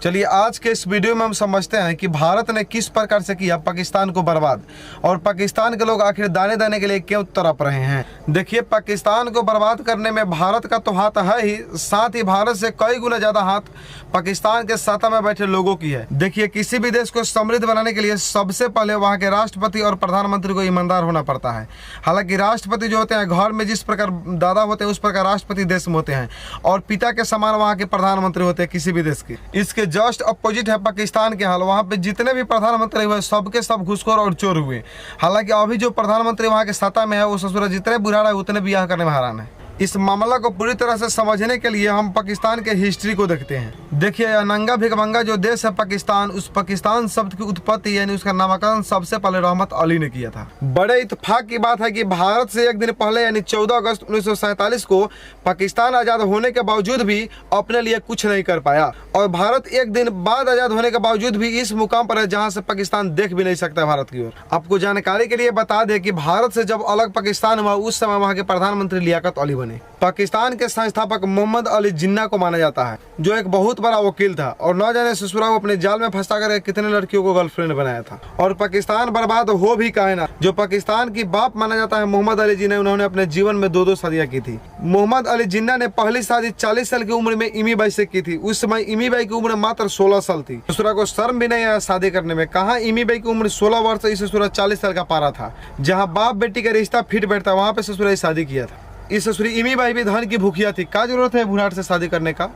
चलिए आज के इस वीडियो में हम समझते हैं कि भारत ने किस प्रकार से किया पाकिस्तान को बर्बाद और पाकिस्तान के लोग आखिर दाने दाने के लिए क्यों तड़प रहे हैं। देखिए, पाकिस्तान को बर्बाद करने में भारत का तो हाथ है ही, साथ ही भारत से कई गुना ज्यादा हाथ पाकिस्तान के सत्ता में बैठे लोगों की है। देखिए, किसी भी देश को समृद्ध बनाने के लिए सबसे पहले वहाँ के राष्ट्रपति और प्रधानमंत्री को ईमानदार होना पड़ता है। हालांकि राष्ट्रपति जो होते हैं घर में जिस प्रकार दादा होते हैं उस प्रकार राष्ट्रपति देश में होते हैं और पिता के समान वहाँ के प्रधानमंत्री होते हैं किसी भी देश के। इसके जस्ट अपोजिट है पाकिस्तान के हाल। वहाँ पे जितने भी प्रधानमंत्री हुए सबके सब घुसखोर और चोर हुए। हालांकि अभी जो प्रधानमंत्री वहाँ के सत्ता में है वो ससुरा जितने बुढ़ा है उतने ब्याह करने में हैरान है। इस मामला को पूरी तरह से समझने के लिए हम पाकिस्तान के हिस्ट्री को देखते हैं। देखिए, नंगा भिखमंगा जो देश है पाकिस्तान, उस पाकिस्तान शब्द की उत्पत्ति यानी उसका नामकरण सबसे पहले रहमत अली ने किया था। बड़े इत्तेफाक की बात है कि भारत से एक दिन पहले यानी 14 अगस्त 1947 को पाकिस्तान आजाद होने के बावजूद भी अपने लिए कुछ नहीं कर पाया और भारत एक दिन बाद आजाद होने के बावजूद भी इस मुकाम पर है जहाँ से पाकिस्तान देख भी नहीं सकता भारत की ओर। आपको जानकारी के लिए बता दें कि भारत से जब अलग पाकिस्तान हुआ उस समय वहाँ के प्रधानमंत्री लियाकत अली बने। पाकिस्तान के संस्थापक मोहम्मद अली जिन्ना को माना जाता है जो एक बहुत बड़ा वकील था और न जाने ससुरा को अपने जाल में फंसा कर कितने लड़कियों को गर्लफ्रेंड बनाया था। और पाकिस्तान बर्बाद हो भी कहे ना, जो पाकिस्तान की बाप माना जाता है मोहम्मद अली जिन्ना, उन्होंने अपने जीवन में 2 शादियां की थी। मोहम्मद अली जिन्ना ने पहली शादी 40 साल की उम्र में इमी बाई से की थी। उस समय इमी बाई की उम्र मात्र 16 साल थी। ससुरा को शर्म भी नहीं आया शादी करने में। कहा इमी बाई की उम्र 16 वर्ष, इस ससुरा 40 साल का पारा था। जहाँ बाप बेटी का रिश्ता फिट बैठता वहाँ पे ससुरा शादी किया था। इस ससुरी इमी बाई भी धन की भूखिया थी। क्या जरूरत है बुढ़ाट से शादी करने का?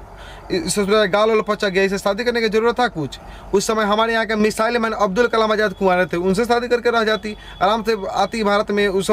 ससुरा गाल वाल पचा गया, इसे शादी करने की जरूरत था कुछ? उस समय हमारे यहाँ के मिसाइल मैन अब्दुल कलाम आजाद कुंवारे थे, उनसे शादी करके रह जाती, आराम से आती भारत में, उस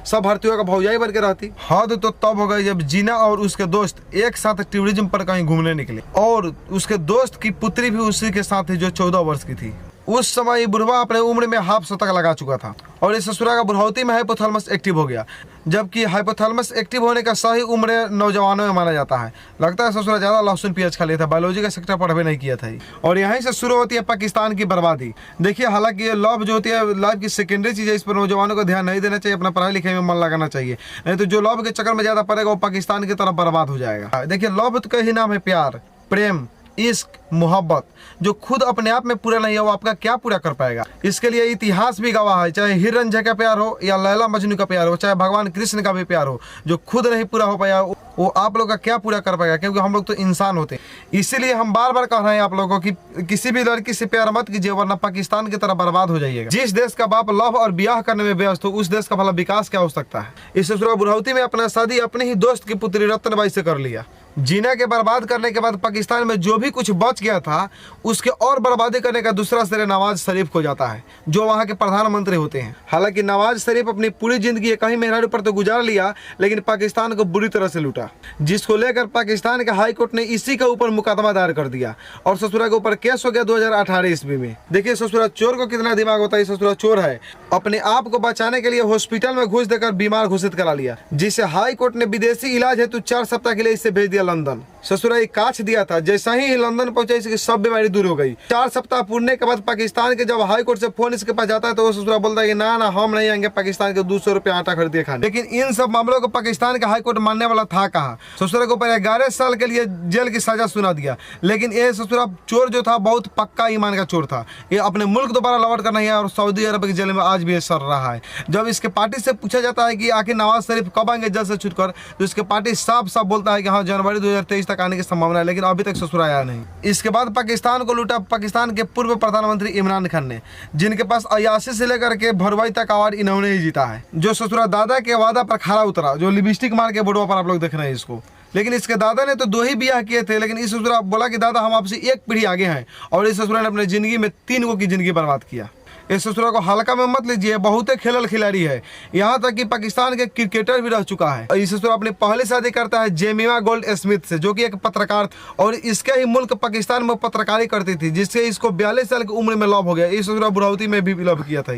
सब भारतीयों का भौजाई बन के रहती। हद तो तब हो गई जब जिन्ना और उसके दोस्त एक साथ टूरिज्म पर कहीं घूमने निकले और उसके दोस्त की पुत्री भी उसी के साथ थी जो 14 वर्ष की थी। उस समय बुढ़वा अपने उम्र में हाफ शतक लगा चुका था और इस ससुरा का बुढ़ौती में हाइपोथैलेमस एक्टिव हो गया, जबकि हाइपोथैलेमस एक्टिव होने का सही उम्र नौजवानों में माना जाता है। लगता है ससुरा ज्यादा लहसुन प्याज खा लिया था, बायोलॉजी का सेक्टर पढ़वे नहीं किया था। और यहीं से शुरू होती है पाकिस्तान की बर्बादी। देखिए, हालांकि ये लव जो होती है लाइफ की सेकेंडरी चीज़ है, इस पर नौजवानों को ध्यान नहीं देना चाहिए, अपना पढ़ाई लिखाई में मन लगाना चाहिए, नहीं तो जो लव के चक्कर में ज्यादा पड़ेगा वो पाकिस्तान की तरफ बर्बाद हो जाएगा। देखिए, लव का ही नाम है प्यार, प्रेम, इश्क, मोहब्बत। जो खुद अपने आप में पूरा नहीं है वो आपका क्या पूरा कर पाएगा? इसके लिए इतिहास भी गवाह है, चाहे हीर रांझा का प्यार हो या लैला मजनू का प्यार हो, चाहे भगवान कृष्ण का भी प्यार हो, जो खुद नहीं पूरा हो पाया वो आप लोग का क्या पूरा कर पाएगा? क्योंकि हम लोग तो इंसान होते हैं। इसीलिए हम बार बार कह रहे हैं आप लोगों को कि किसी भी लड़की से प्यार मत कीजिए वरना पाकिस्तान की तरह बर्बाद हो जाइएगा। जिस देश का बाप लव और ब्याह करने में व्यस्त हो उस देश का भला विकास क्या हो सकता है? इस ससुरा बुढ़ौती में अपना शादी अपने ही दोस्त की पुत्री रत्नबाई से कर लिया। जिन्ना के बर्बाद करने के बाद पाकिस्तान में जो भी कुछ बच गया था उसके और बर्बादी करने का दूसरा सिरे नवाज शरीफ को जाता है जो वहाँ के प्रधानमंत्री होते हैं। हालांकि नवाज शरीफ अपनी पूरी जिंदगी कहीं मेहरारू पर तो गुजार लिया लेकिन पाकिस्तान को बुरी तरह से लूटा, जिसको लेकर पाकिस्तान के हाई कोर्ट ने इसी के ऊपर मुकदमा दायर कर दिया और ससुरा के ऊपर केस हो गया 2018 ईस्वी में। देखिए, ससुरा चोर को कितना दिमाग होता है। ससुरा चोर है, अपने आप को बचाने के लिए हॉस्पिटल में घुस देकर बीमार घोषित करा लिया, जिसे हाई कोर्ट ने विदेशी इलाज हेतु 4 सप्ताह के लिए इसे भेज दिया लंदन। ससुरा एक काछ दिया था, जैसा ही लंदन पहुंचे इसकी सब बीमारी दूर हो गई। 4 सप्ताह पूरने के बाद पाकिस्तान के जब हाई कोर्ट से फोन इसके पास जाता है तो वो ससुरा बोलता है कि ना हम नहीं आएंगे पाकिस्तान के 200 रुपये आटा खरीदिए खाने। लेकिन इन सब मामलों को पाकिस्तान का हाई कोर्ट मानने वाला था कहाँ? ससुरा को ऊपर 11 साल के लिए जेल की सजा सुना दिया। लेकिन ये ससुरा चोर जो था बहुत पक्का ईमान का चोर था। ये अपने मुल्क दोबारा लौट कर नहीं है और सऊदी अरब की जेल में आज भी सर रहा है। जब इसके पार्टी से पूछा जाता है कि आखिर नवाज शरीफ कब आएंगे जेल से छूटकर, तो इसके पार्टी साफ साफ बोलता है कि हाँ जनवरी 2023 तक आने की संभावना है, लेकिन अभी तक ससुर आया नहीं। इसके बाद पाकिस्तान को लूटा पाकिस्तान के पूर्व प्रधानमंत्री इमरान खान ने, जिनके पास 81 से लेकर के भरवाई तक अवार्ड इन्होंने ही जीता है। जो ससुरा दादा के वादा पर खरा उतरा, जो लिपस्टिक मार के बोर्डों पर आप लोग देख रहे हैं इसको। लेकिन इसके दादा ने तो 2 ही ब्याह किए थे, लेकिन इस ससुरा बोला कि दादा हम आपसे 1 पीढ़ी आगे हैं और इस ससुरा ने अपने जिंदगी में 3 को की जिंदगी बर्बाद किया। इस ससुरा को हल्का में मत लीजिए, बहुत खेलल खिलाड़ी है। यहाँ तक कि पाकिस्तान के क्रिकेटर भी रह चुका है। इस ससुरा अपनी पहली शादी करता है जेमिमा गोल्ड स्मिथ से, जो कि एक पत्रकार था और इसके ही मुल्क पाकिस्तान में पत्रकारी करती थी, जिससे इसको 42 साल की उम्र में लव हो गया। इस ससुरा बुढ़ौती में भी लव किया था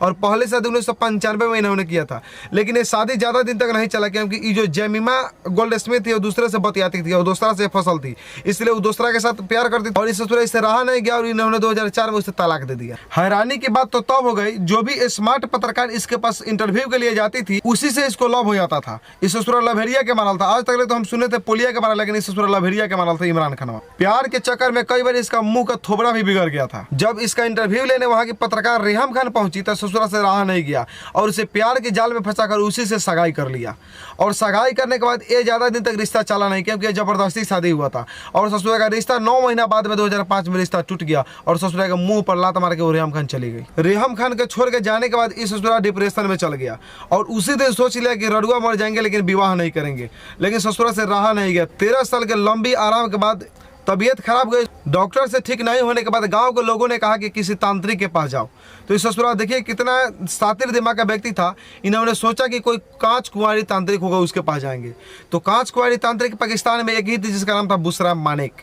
और पहली शादी 1995 में इन्होंने किया था। लेकिन ये शादी ज़्यादा दिन तक नहीं चला क्योंकि ये जो जेमिमा गोल्ड स्मिथ थी वो दूसरे से बतियाती थी और दूसरा से फसल थी, इसलिए वो दूसरा के साथ प्यार करती थी और इस ससुरा इससे रहा नहीं गया और इन्होंने 2004 में उसे तलाक दे दिया। हैरानी की बात तो तब हो गई, जो भी स्मार्ट पत्रकार इसके पास इंटरव्यू के लिए जाती थी उसी से इसको लव हो जाता था। इस ससुरा लभेरिया के मारल था। आज तक तो हम सुने थे पोलिया के मारल, लेकिन इस ससुरा लभेरिया के मारल था इमरान खान। प्यार के चक्कर में कई बार इसका मुंह का थोबड़ा भी बिगड़ गया था। जब इसका इंटरव्यू लेने वहां की पत्रकार रेहम खान पहुंची तो ससुरा से रहा नहीं गया और उसे प्यार के जाल में फंसाकर उसी से सगाई कर लिया। और सगाई करने के बाद ये ज्यादा दिन तक रिश्ता चला नहीं, क्योंकि जबरदस्ती शादी हुआ था। और ससुरा का रिश्ता 9 महीना बाद में 2005 में रिश्ता टूट गया और ससुरा के मुंह पर लात मार के रेहम खान चली गई। रेहम खान के छोड़ के जाने के बाद इस ससुरा डिप्रेशन में चल गया और उसी दिन सोच लिया कि रड़ुआ मर जाएंगे लेकिन विवाह नहीं करेंगे। लेकिन ससुरा से रहा नहीं गया। 13 साल के लंबी आराम के बाद तबीयत खराब गई। डॉक्टर से ठीक नहीं होने के बाद गांव के लोगों ने कहा कि किसी तांत्रिक के पास जाओ। तो इस ससुरा देखिए कितना सातिर दिमाग का व्यक्ति था। इन्होंने सोचा कि कोई कांच कुंवारी तांत्रिक होगा, उसके पास जाएंगे। तो कांच कुंवारी तांत्रिक पाकिस्तान में एक ही थी जिसका नाम था बुशरा मानेक।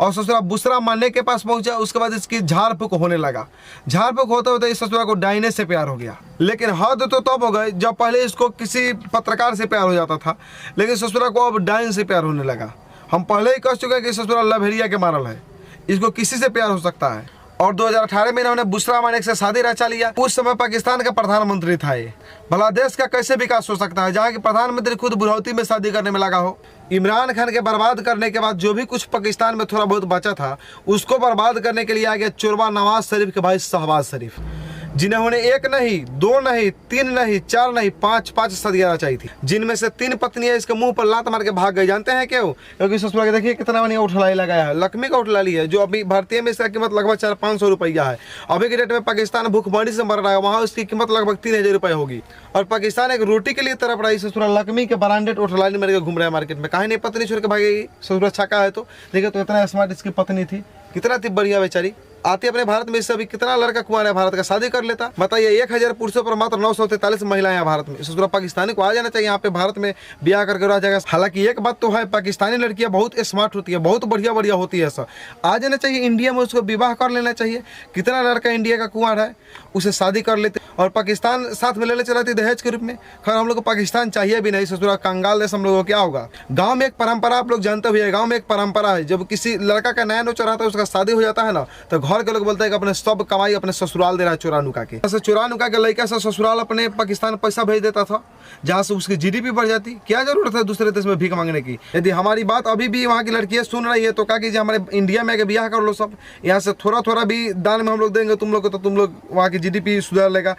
और ससुरा बुशरा मानेक के पास पहुंचा। उसके बाद इसकी झाड़ फूक होने लगा। झाड़ फूक होते होते इस ससुरा को डायने से प्यार हो गया। लेकिन हद तो तब हो गई जब पहले इसको किसी पत्रकार से प्यार हो जाता था, लेकिन ससुरा को अब डायन से प्यार होने लगा। हम पहले ही कह चुके हैं कि ससुरा लभेरिया के मारल है, इसको किसी से प्यार हो सकता है। और 2018 में इन्होंने बुशरा मानेक से शादी रचा लिया। उस समय पाकिस्तान का प्रधानमंत्री था ये। भला देश का कैसे विकास हो सकता है जहाँ की प्रधानमंत्री खुद बुढ़ौती में शादी करने में लगा हो। इमरान खान के बर्बाद करने के बाद जो भी कुछ पाकिस्तान में थोड़ा बहुत बचा था उसको बर्बाद करने के लिए आ गया चोरबा नवाज शरीफ के भाई शहबाज शरीफ, जिन्होंने 1 नहीं 2 नहीं 3 नहीं 4 नहीं 5 सदियां रचाई थी, जिनमें से 3 पत्नियां इसके मुंह पर लात मार के भाग गई। जानते हैं क्यों? क्योंकि ससुरा के देखिए कितना बढ़िया उठलाई लगाया है। लक्ष्मी का उठलाली है जो अभी भारतीय में इसका कीमत लगभग 400-500 रुपया है। अभी के डेट में पाकिस्तान भूखमरी से मर रहा है, वहाँ उसकी कीमत लगभग 3000 रुपये होगी। और पाकिस्तान एक रोटी के लिए तरफ रहा है। ससुरा लक्ष्मी के ब्रांडेड उठलाली मेरे घूम रहा है मार्केट में। कहीं नहीं पत्नी छोड़ के भागेगी। ससुरा छका है तो देखिए, तो इतना स्मार्ट इसकी पत्नी थी, कितना थी बढ़िया बेचारी। आती अपने भारत में इससे अभी कितना लड़का कुंवारा है भारत का, शादी कर लेता। बताइए 1000 पुरुषों पर मात्र 943 महिलाएं हैं भारत में। ससुरा पाकिस्तानी को आ जाना चाहिए यहाँ पे भारत में ब्याह करके रह जाएगा। हालांकि एक बात तो है, पाकिस्तानी लड़कियां बहुत स्मार्ट होती है, बहुत बढ़िया बढ़िया होती है। ऐसा आ जाना चाहिए इंडिया में, उसको विवाह कर लेना चाहिए। कितना लड़का इंडिया का कुंवारा है, उसे शादी कर लेते और पाकिस्तान साथ में लेने चलाती दहेज के रूप में। खैर हम लोग को पाकिस्तान चाहिए भी नहीं। ससुरा कंगाल देश हम लोगों को क्या होगा। गाँव में एक परंपरा आप लोग जानते हुए, गाँव में एक परंपरा है, जब किसी लड़का का नया नोचर आता है, उसका शादी हो जाता है ना, तो घर के लोग बोलते हैं कि अपने सब कमाई अपने ससुराल दे रहा है चुरा नुका के। ऐसे चुरा नुका के लड़का से ससुराल अपने पाकिस्तान पैसा भेज देता था, जहाँ से उसकी जीडीपी बढ़ जाती। क्या जरूरत है दूसरे देश में भीख मांगने की। यदि हमारी बात अभी भी वहाँ की लड़कियां सुन रही है तो क्या कीजिए, हमारे इंडिया में ब्याह कर लो सब। यहाँ से थोड़ा थोड़ा भी दान में हम लोग देंगे तुम लोग को, तो तुम लोग वहाँ की जीडीपी सुधार लेगा।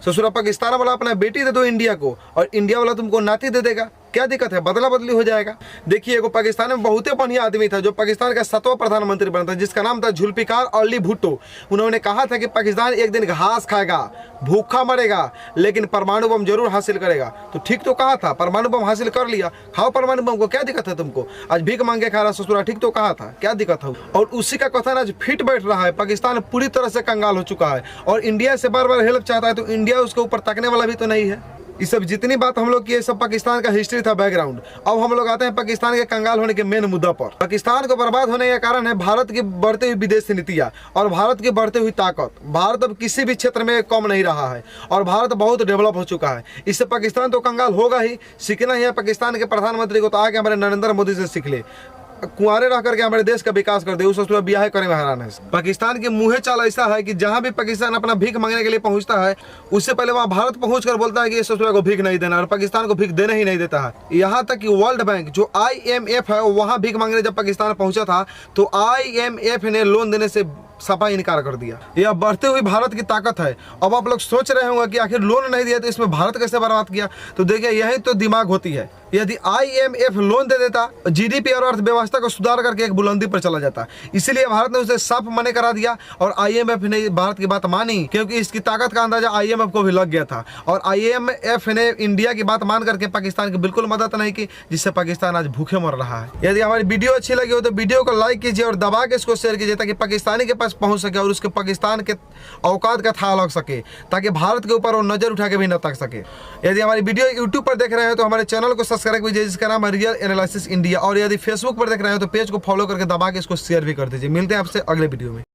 ससुरा पाकिस्तान वाला अपना बेटी दे दो इंडिया को और इंडिया वाला तुमको नाती दे देगा। क्या दिक्कत है, बदला बदली हो जाएगा। देखिए एगो पाकिस्तान में बहुत ही बढ़िया आदमी था जो पाकिस्तान का 7वां प्रधानमंत्री बना था, जिसका नाम था जुल्फिकार अली भुट्टो। उन्होंने कहा था कि पाकिस्तान एक दिन घास खाएगा, भूखा मरेगा, लेकिन परमाणु बम जरूर हासिल करेगा। तो ठीक तो कहा था, परमाणु बम हासिल कर लिया, खाओ परमाणु बम को, क्या दिक्कत है तुमको। आज भीख मांगे खा रहा ससुरा, ठीक तो कहा था, क्या दिक्कत है। और उसी का कथन आज फिट बैठ रहा है। पाकिस्तान पूरी तरह से कंगाल हो चुका है और इंडिया से बार बार हेल्प चाहता है, तो इंडिया उसके ऊपर तकने वाला भी तो नहीं है। ये सब जितनी बात हम लोग की, सब पाकिस्तान का हिस्ट्री था, बैकग्राउंड। अब हम लोग आते हैं पाकिस्तान के कंगाल होने के मेन मुद्दा पर। पाकिस्तान को बर्बाद होने का कारण है भारत की बढ़ती हुई विदेशी नीतियां और भारत की बढ़ती हुई ताकत। भारत अब किसी भी क्षेत्र में कम नहीं रहा है और भारत बहुत डेवलप हो चुका है। इससे पाकिस्तान तो कंगाल होगा ही, सीखना ही है पाकिस्तान के प्रधानमंत्री को। तो आगे हमारे नरेंद्र मोदी से सीख ले, कुंवारे रह करके हमारे देश का विकास कर दे। उस ससुरा ब्याह करे में हैरान है। पाकिस्तान के मुँहे चाल ऐसा है कि जहाँ भी पाकिस्तान अपना भीख मांगने के लिए पहुँचता है, उससे पहले वहाँ भारत पहुँचकर बोलता है कि इस ससुरा को भीख नहीं देना, और पाकिस्तान को भीख देने ही नहीं देता है। यहाँ तक कि वर्ल्ड बैंक जो IMF है, वहाँ भीख मांगने जब पाकिस्तान पहुँचा था तो IMF ने लोन देने से सफा इनकार कर दिया। यह बढ़ते हुई भारत की ताकत है। अब आप लोग सोच रहे होंगे कि आखिर लोन नहीं दिया तो इसमें भारत कैसे बर्बाद किया। तो देखिए यही तो दिमाग होती है। यदि IMF लोन दे देता, GDP और अर्थव्यवस्था को सुधार करके एक बुलंदी पर चला जाता। इसीलिए भारत ने उसे साफ मना करा दिया और IMF ने भारत की बात मानी, क्योंकि इसकी ताकत का अंदाजा IMF को भी लग गया था। और IMF ने इंडिया की बात मान करके पाकिस्तान की बिल्कुल मदद नहीं की, जिससे पाकिस्तान आज भूखे मर रहा है। यदि हमारी वीडियो अच्छी लगी हो तो वीडियो को लाइक कीजिए और दबा के इसको शेयर कीजिए, ताकि पाकिस्तानी के पास पहुंच सके और उसके पाकिस्तान के औकात का था लग सके, ताकि भारत के ऊपर वो नजर उठा के भी न तक सके। यदि हमारी वीडियो यूट्यूब पर देख रहे हैं तो हमारे चैनल को सब्सक्राइब कीजिए, जिसका नाम है रियल एनालिसिस इंडिया। और यदि फेसबुक पर देख रहे हैं तो पेज को फॉलो करके दबा के इसको शेयर भी कर दीजिए। मिलते हैं आपसे अगले वीडियो में।